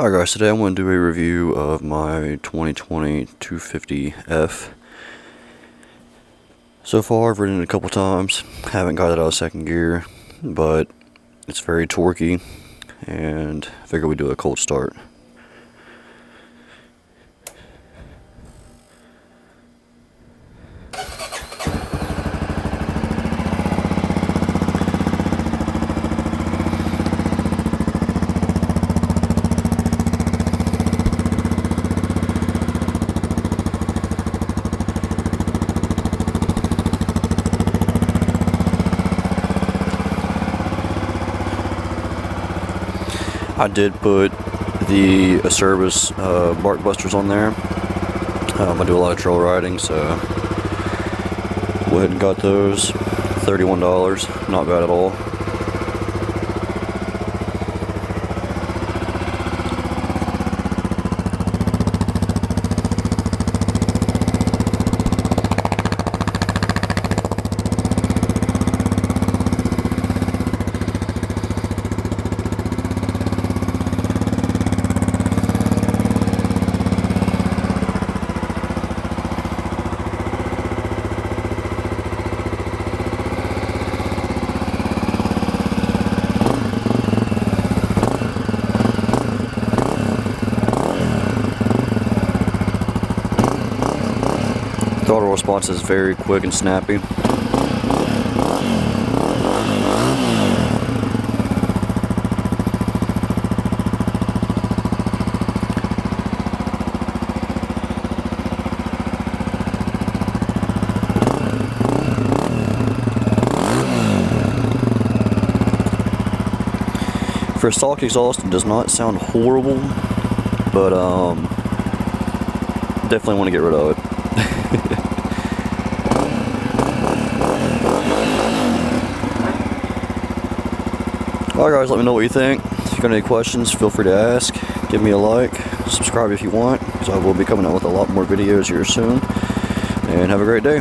Alright guys, today I'm going to do a review of my 2020 250F. So far I've ridden it a couple times, haven't got it out of second gear, but it's very torquey and I figured we'd do a cold start. I did put the Service bark busters on there. I do a lot of trail riding, so went ahead and got those. $31, not bad at all. Throttle response is very quick and snappy. For a stock exhaust, it does not sound horrible, but definitely want to get rid of it. Alright guys, let me know what you think. If you got any questions, feel free to ask. Give me a like, subscribe if you want, because I will be coming out with a lot more videos here soon. And have a great day.